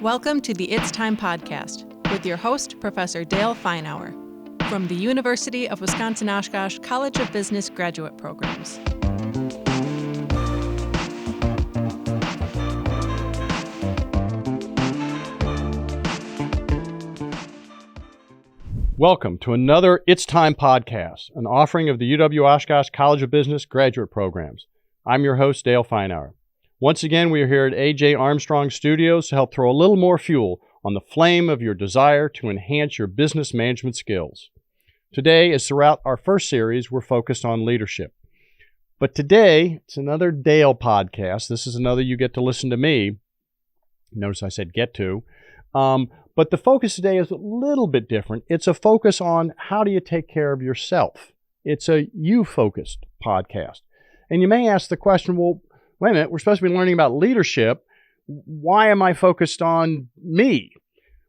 Welcome to the It's Time podcast with your host, Professor Dale Feinauer, from the University of Wisconsin-Oshkosh College of Business Graduate Programs. Welcome to another It's Time podcast, an offering of the UW-Oshkosh College of Business Graduate Programs. I'm your host, Dale Feinauer. Once again, we are here at A.J. Armstrong Studios to help throw a little more fuel on the flame of your desire to enhance your business management skills. Today, as throughout our first series, we're focused on leadership. But today, it's another Dale podcast. This is another you get to listen to me. Notice I said get to. But the focus today is a little bit different. It's a focus on how do you take care of yourself. It's a you-focused podcast. And you may ask the question, well, wait a minute, we're supposed to be learning about leadership. Why am I focused on me?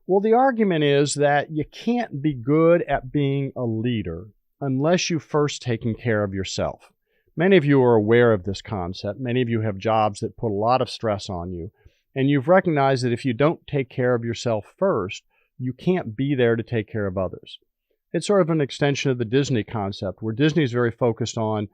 Well, the argument is that you can't be good at being a leader unless you've first taken care of yourself. Many of you are aware of this concept. Many of you have jobs that put a lot of stress on you. And you've recognized that if you don't take care of yourself first, you can't be there to take care of others. It's sort of an extension of the Disney concept, where Disney is very focused on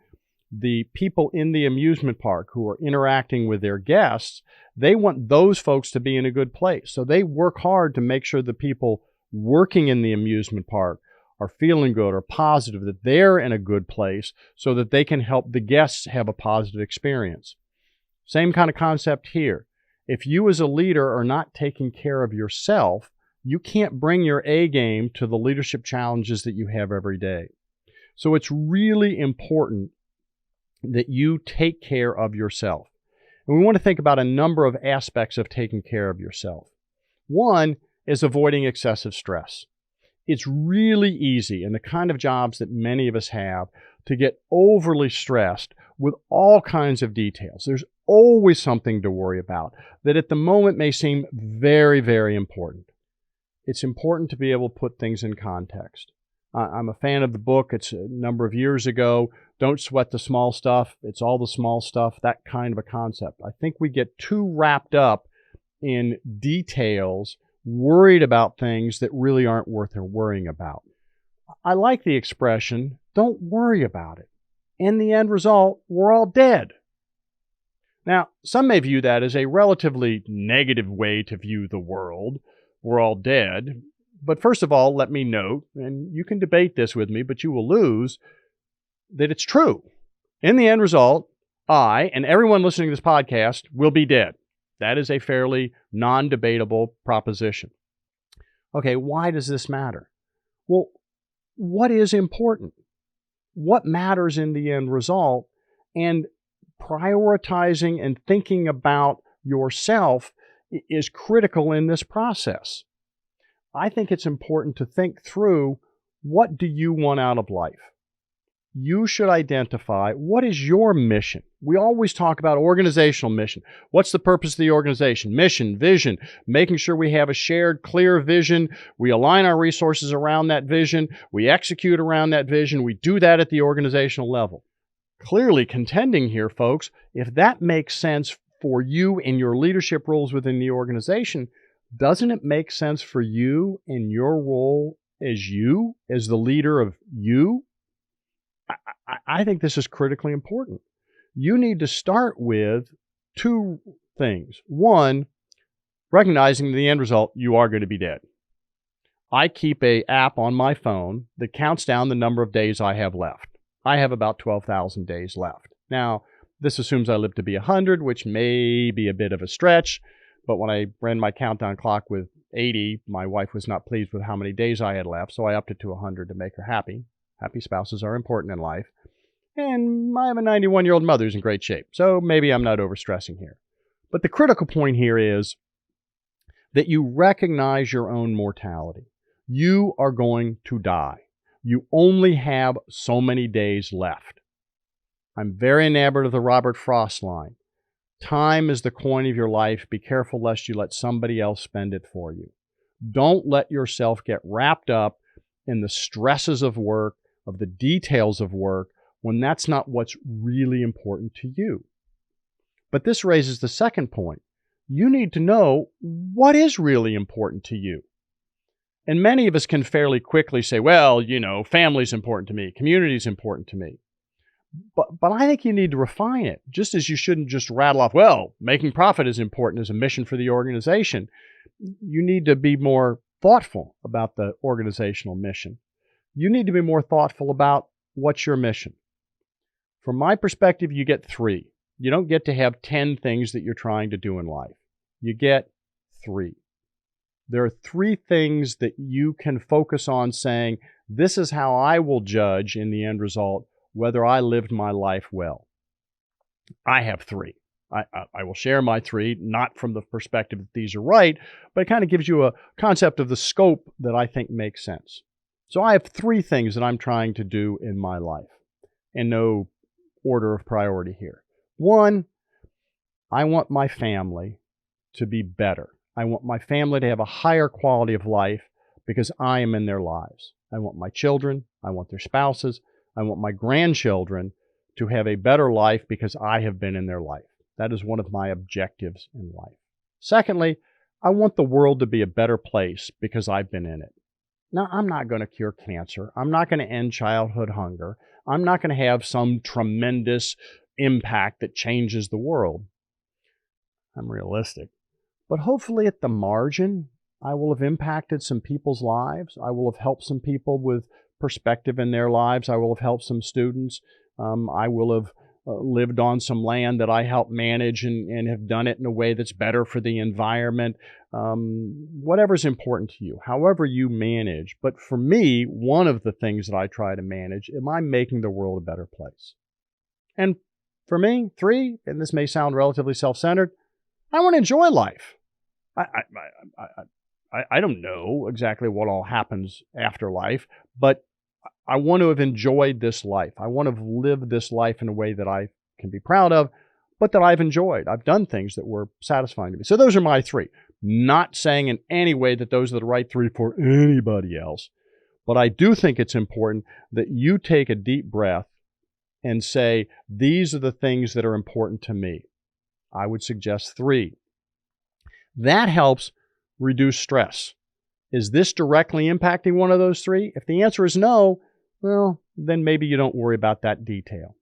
the people in the amusement park who are interacting with their guests. They want those folks to be in a good place. So they work hard to make sure the people working in the amusement park are feeling good or positive, that they're in a good place so that they can help the guests have a positive experience. Same kind of concept here. If you as a leader are not taking care of yourself, you can't bring your A game to the leadership challenges that you have every day. So it's really important that you take care of yourself. And we want to think about a number of aspects of taking care of yourself. One is avoiding excessive stress. It's really easy in the kind of jobs that many of us have to get overly stressed with all kinds of details. There's always something to worry about that at the moment may seem very, very important. It's important to be able to put things in context. I'm a fan of the book. It's a number of years ago. Don't sweat the small stuff. It's all the small stuff, that kind of a concept. I think we get too wrapped up in details, worried about things that really aren't worth worrying about. I like the expression, don't worry about it. In the end result, we're all dead. Now, some may view that as a relatively negative way to view the world. We're all dead. But first of all, let me note, and you can debate this with me, but you will lose, that it's true. In the end result, I and everyone listening to this podcast will be dead. That is a fairly non-debatable proposition. Okay, why does this matter? Well, what is important? What matters in the end result? And prioritizing and thinking about yourself is critical in this process. I think it's important to think through, what do you want out of life? You should identify, what is your mission? We always talk about organizational mission. What's the purpose of the organization? Mission, vision, making sure we have a shared, clear vision. We align our resources around that vision. We execute around that vision. We do that at the organizational level. Clearly contending here, folks, if that makes sense for you in your leadership roles within the organization, doesn't it make sense for you in your role as the leader of you? I think this is critically important. You need to start with two things. One, recognizing the end result, you are going to be dead. I keep an app on my phone that counts down the number of days I have left. I have about 12,000 days left. Now, this assumes I live to be 100, which may be a bit of a stretch. But when I ran my countdown clock with 80, my wife was not pleased with how many days I had left, so I upped it to 100 to make her happy. Happy spouses are important in life. And I have a 91-year-old mother who's in great shape, so maybe I'm not overstressing here. But the critical point here is that you recognize your own mortality. You are going to die. You only have so many days left. I'm very enamored of the Robert Frost line. Time is the coin of your life. Be careful lest you let somebody else spend it for you. Don't let yourself get wrapped up in the stresses of work, of the details of work, when that's not what's really important to you. But this raises the second point. you need to know what is really important to you. And many of us can fairly quickly say, well, family's important to me, community's important to me. But I think you need to refine it, just as you shouldn't just rattle off, well, making profit is important as a mission for the organization. You need to be more thoughtful about the organizational mission. You need to be more thoughtful about what's your mission. From my perspective, you get 3. You don't get to have 10 things that you're trying to do in life. You get 3. There are 3 things that you can focus on saying, this is how I will judge in the end result whether I lived my life well. I have 3. I will share my 3, not from the perspective that these are right, but it kind of gives you a concept of the scope that I think makes sense. So I have 3 things that I'm trying to do in my life, in no order of priority here. 1, I want my family to be better. I want my family to have a higher quality of life because I am in their lives. I want my children, I want their spouses, I want my grandchildren to have a better life because I have been in their life. That is one of my objectives in life. Secondly, I want the world to be a better place because I've been in it. Now, I'm not going to cure cancer. I'm not going to end childhood hunger. I'm not going to have some tremendous impact that changes the world. I'm realistic. But hopefully at the margin, I will have impacted some people's lives. I will have helped some people with perspective in their lives. I will have helped some students. I will have lived on some land that I helped manage and have done it in a way that's better for the environment. Whatever's important to you, however you manage. But for me, one of the things that I try to manage, am I making the world a better place? And for me, 3, and this may sound relatively self-centered, I want to enjoy life. I don't know exactly what all happens after life, but I want to have enjoyed this life. I want to have lived this life in a way that I can be proud of, but that I've enjoyed. I've done things that were satisfying to me. So those are my 3. Not saying in any way that those are the right 3 for anybody else, but I do think it's important that you take a deep breath and say, these are the things that are important to me. I would suggest 3. That helps reduce stress. Is this directly impacting one of those 3? If the answer is no, well, then maybe you don't worry about that detail.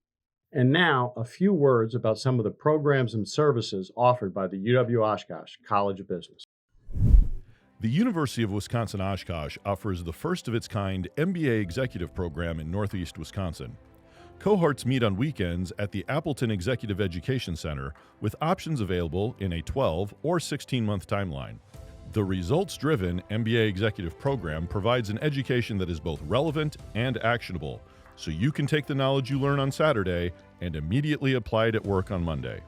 And now, a few words about some of the programs and services offered by the UW-Oshkosh College of Business. The University of Wisconsin-Oshkosh offers the first of its kind MBA executive program in Northeast Wisconsin. Cohorts meet on weekends at the Appleton Executive Education Center with options available in a 12 or 16-month timeline. The results-driven MBA executive program provides an education that is both relevant and actionable, so you can take the knowledge you learn on Saturday and immediately apply it at work on Monday.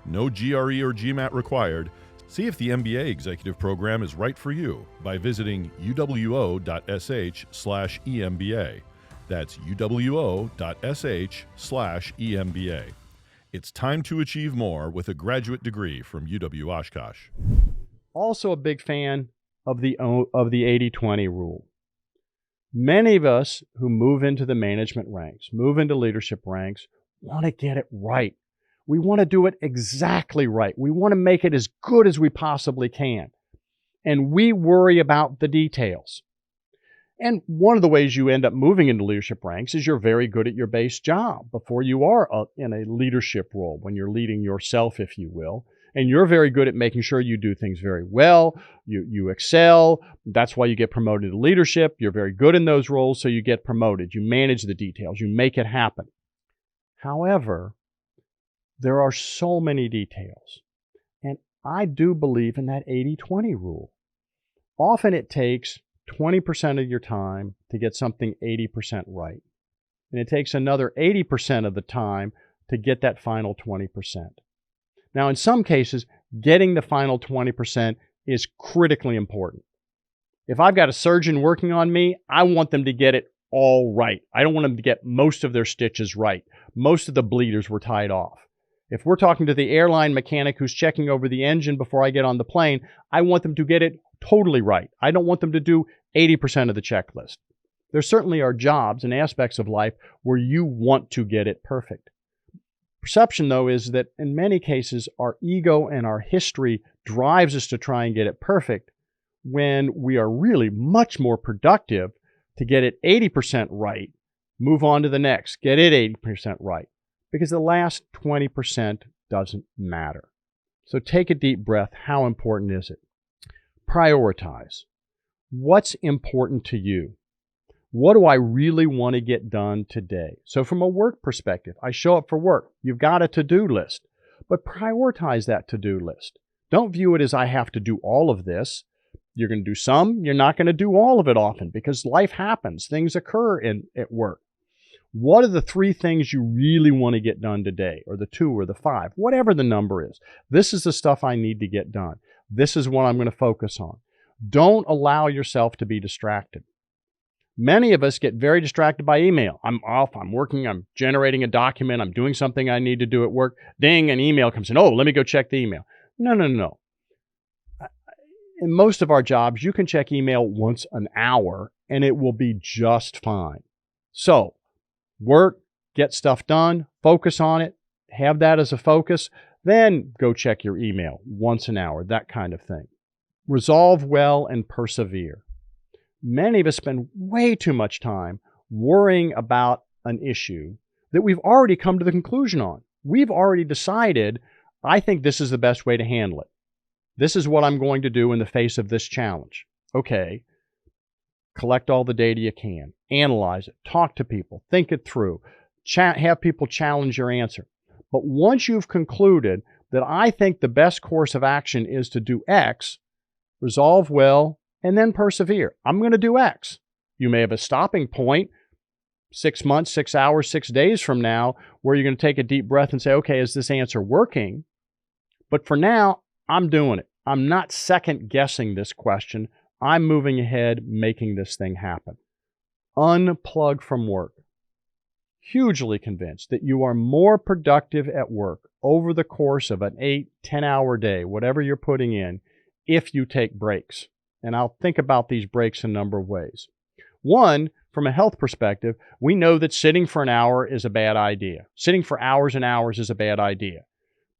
No GRE or GMAT required. See if the MBA executive program is right for you by visiting uwo.sh/EMBA. That's uwo.sh/EMBA. It's time to achieve more with a graduate degree from UW-Oshkosh. Also a big fan of the 80-20 rule. Many of us who move into the management ranks, move into leadership ranks, want to get it right. We want to do it exactly right. We want to make it as good as we possibly can. And we worry about the details. And one of the ways you end up moving into leadership ranks is you're very good at your base job before you are in a leadership role, when you're leading yourself, if you will. And you're very good at making sure you do things very well. You excel. That's why you get promoted to leadership. You're very good in those roles, so you get promoted. You manage the details. You make it happen. However, there are so many details. And I do believe in that 80-20 rule. Often it takes 20% of your time to get something 80% right. And it takes another 80% of the time to get that final 20%. Now, in some cases, getting the final 20% is critically important. If I've got a surgeon working on me, I want them to get it all right. I don't want them to get most of their stitches right. Most of the bleeders were tied off. If we're talking to the airline mechanic who's checking over the engine before I get on the plane, I want them to get it totally right. I don't want them to do 80% of the checklist. There certainly are jobs and aspects of life where you want to get it perfect. Perception, though, is that in many cases, our ego and our history drives us to try and get it perfect when we are really much more productive to get it 80% right, move on to the next, get it 80% right, because the last 20% doesn't matter. So take a deep breath. How important is it? Prioritize. What's important to you? What do I really want to get done today? So from a work perspective, I show up for work. You've got a to-do list, but prioritize that to-do list. Don't view it as I have to do all of this. You're going to do some. You're not going to do all of it often because life happens. Things occur at work. What are the 3 things you really want to get done today, or the 2 or the 5, whatever the number is? This is the stuff I need to get done. This is what I'm going to focus on. Don't allow yourself to be distracted. Many of us get very distracted by email. I'm off, I'm working, I'm generating a document, I'm doing something I need to do at work. Ding, an email comes in. Oh, let me go check the email. No. In most of our jobs, you can check email once an hour and it will be just fine. So, work, get stuff done, focus on it, have that as a focus, then go check your email once an hour, that kind of thing. Resolve well and persevere. Many of us spend way too much time worrying about an issue that we've already come to the conclusion on. We've already decided, I think this is the best way to handle it. This is what I'm going to do in the face of this challenge. Okay, collect all the data you can, analyze it, talk to people, think it through, have people challenge your answer. But once you've concluded that I think the best course of action is to do X, resolve well, and then persevere. I'm going to do X. You may have a stopping point 6 months, 6 hours, 6 days from now where you're going to take a deep breath and say, okay, is this answer working? But for now, I'm doing it. I'm not second guessing this question. I'm moving ahead, making this thing happen. Unplug from work. Hugely convinced that you are more productive at work over the course of an 8-10-hour day, whatever you're putting in, if you take breaks. And I'll think about these breaks in a number of ways. One, from a health perspective, we know that sitting for an hour is a bad idea. Sitting for hours and hours is a bad idea.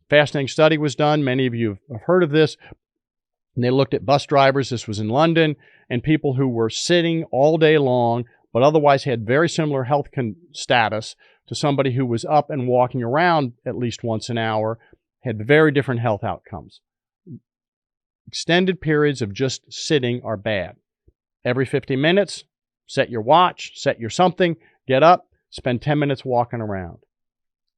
Fascinating study was done. Many of you have heard of this. And they looked at bus drivers. This was in London, and people who were sitting all day long, but otherwise had very similar health status to somebody who was up and walking around at least once an hour, had very different health outcomes. Extended periods of just sitting are bad. Every 50 minutes, set your watch, set your something, get up, spend 10 minutes walking around.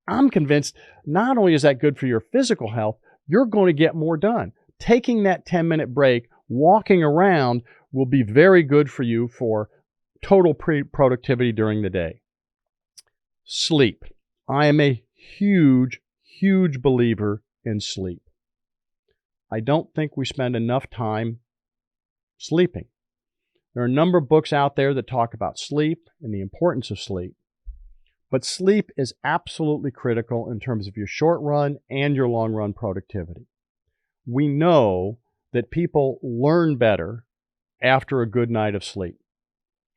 I'm convinced not only is that good for your physical health, you're going to get more done. Taking that 10-minute break, walking around will be very good for you for total productivity during the day. Sleep. I am a huge believer in sleep. I don't think we spend enough time sleeping. There are a number of books out there that talk about sleep and the importance of sleep. But sleep is absolutely critical in terms of your short run and your long run productivity. We know that people learn better after a good night of sleep.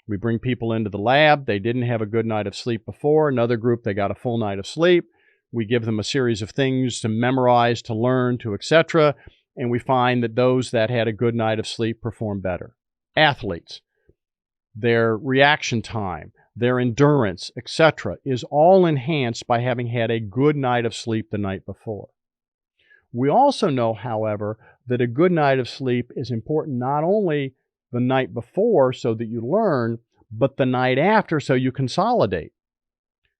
We bring people into the lab. They didn't have a good night of sleep before. Another group, they got a full night of sleep. We give them a series of things to memorize, to learn, to etc. And we find that those that had a good night of sleep perform better. Athletes, their reaction time, their endurance, etc., is all enhanced by having had a good night of sleep the night before. We also know, however, that a good night of sleep is important not only the night before so that you learn, but the night after so you consolidate.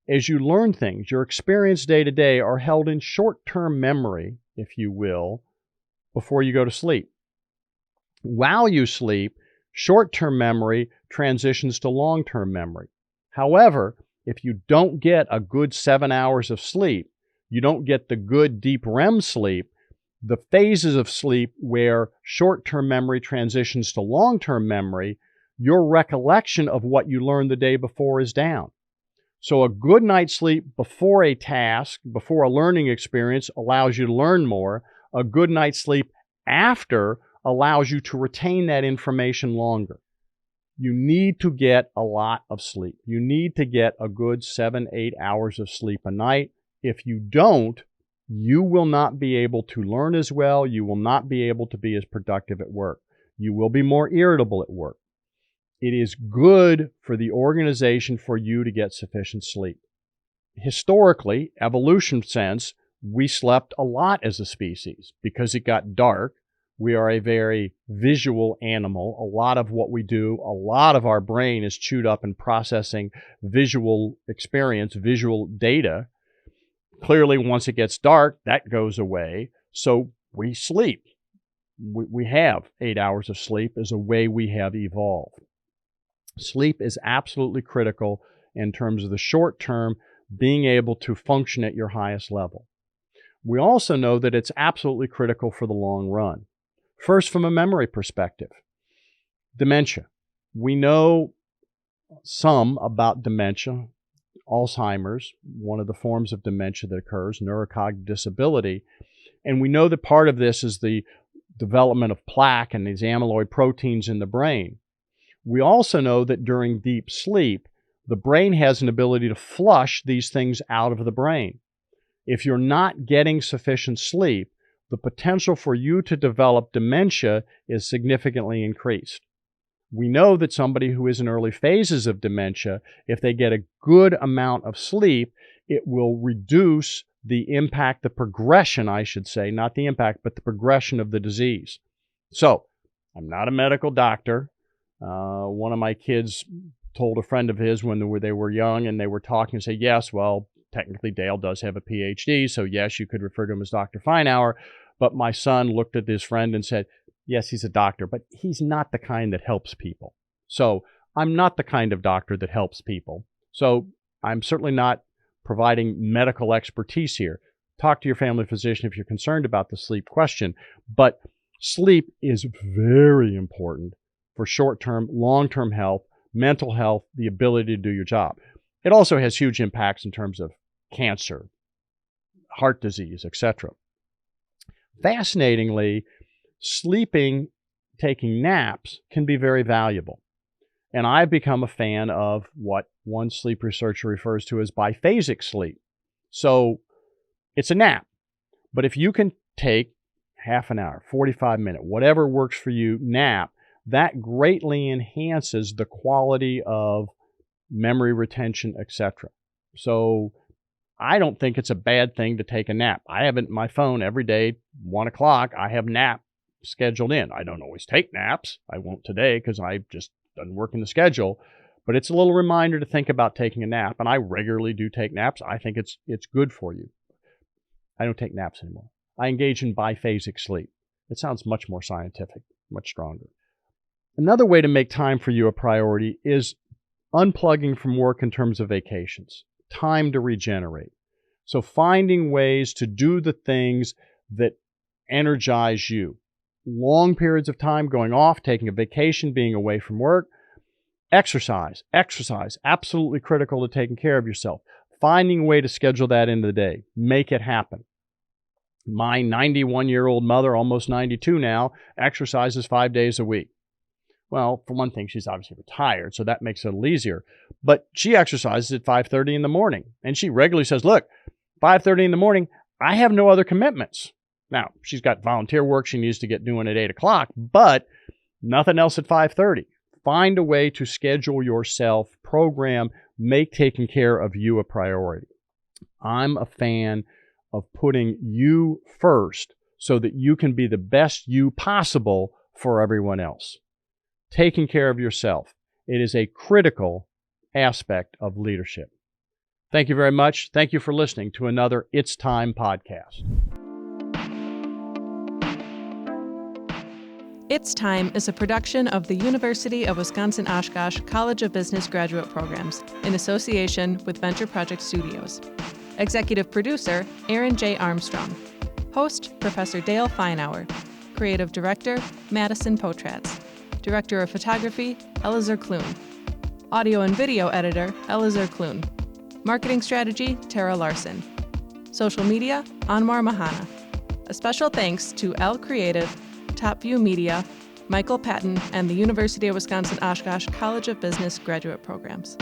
As you learn things, your experience day to day are held in short-term memory, if you will, before you go to sleep. While you sleep, short-term memory transitions to long-term memory. However, if you don't get a good 7 hours of sleep, you don't get the good deep REM sleep, the phases of sleep where short-term memory transitions to long-term memory, your recollection of what you learned the day before is down. So a good night's sleep before a task, before a learning experience, allows you to learn more. A good night's sleep after allows you to retain that information longer. You need to get a lot of sleep. You need to get a good 7-8 hours of sleep a night If you don't, you will not be able to learn as well. You will not be able to be as productive at work. You will be more irritable at work. It is good for the organization for you to get sufficient sleep. Historically, evolution sense, we slept a lot as a species because it got dark. We are a very visual animal. A lot of what we do, a lot of our brain is chewed up in processing visual experience, visual data. Clearly, once it gets dark, that goes away. So we sleep. We have 8 hours of sleep as a way we have evolved. Sleep is absolutely critical in terms of the short term, being able to function at your highest level. We also know that it's absolutely critical for the long run. First, from a memory perspective, dementia. We know some about dementia, Alzheimer's, one of the forms of dementia that occurs, neurocognitive disability. And we know that part of this is the development of plaque and these amyloid proteins in the brain. We also know that during deep sleep, the brain has an ability to flush these things out of the brain. If you're not getting sufficient sleep, the potential for you to develop dementia is significantly increased. We know that somebody who is in early phases of dementia, if they get a good amount of sleep, it will reduce the impact, the progression, I should say, not the impact, but the progression of the disease. So, I'm not a medical doctor. One of my kids told a friend of his when they were young and they were talking and say, yes, well, technically Dale does have a PhD, so yes, you could refer to him as Dr. Feinauer. But my son looked at his friend and said, yes, he's a doctor, but he's not the kind that helps people. So I'm not the kind of doctor that helps people. So I'm certainly not providing medical expertise here. Talk to your family physician if you're concerned about the sleep question. But sleep is very important for short-term, long-term health, mental health, the ability to do your job. It also has huge impacts in terms of cancer, heart disease, etc. Fascinatingly, sleeping, taking naps can be very valuable. And I've become a fan of what one sleep researcher refers to as biphasic sleep. So it's a nap. But if you can take half an hour, 45 minutes, whatever works for you, nap, that greatly enhances the quality of memory retention, etc. So I don't think it's a bad thing to take a nap. I have it in my phone every day, 1 o'clock, I have nap scheduled in. I don't always take naps. I won't today because I just doesn't work in the schedule. But it's a little reminder to think about taking a nap. And I regularly do take naps. I think it's good for you. I don't take naps anymore. I engage in biphasic sleep. It sounds much more scientific, much stronger. Another way to make time for you a priority is unplugging from work in terms of vacations, time to regenerate. So finding ways to do the things that energize you. Long periods of time going off, taking a vacation, being away from work. Exercise, absolutely critical to taking care of yourself. Finding a way to schedule that into the day. Make it happen. My 91-year-old mother, almost 92 now, exercises 5 days a week. Well, for one thing, she's obviously retired, so that makes it a little easier. But she exercises at 5:30 in the morning. And she regularly says, look, 5:30 in the morning, I have no other commitments. Now, she's got volunteer work she needs to get doing at 8 o'clock, but nothing else at 5:30. Find a way to schedule yourself, program, make taking care of you a priority. I'm a fan of putting you first so that you can be the best you possible for everyone else. Taking care of yourself. It is a critical aspect of leadership. Thank you very much. Thank you for listening to another It's Time podcast. It's Time is a production of the University of Wisconsin-Oshkosh College of Business graduate programs in association with Venture Project Studios. Executive producer, Aaron J. Armstrong. Host, Professor Dale Feinauer. Creative director, Madison Potratz. Director of Photography, Elazar Kloon. Audio and video editor, Elazar Kloon. Marketing strategy, Tara Larson. Social media, Anwar Mahana. A special thanks to L Creative, TopView Media, Michael Patton, and the University of Wisconsin-Oshkosh College of Business graduate programs.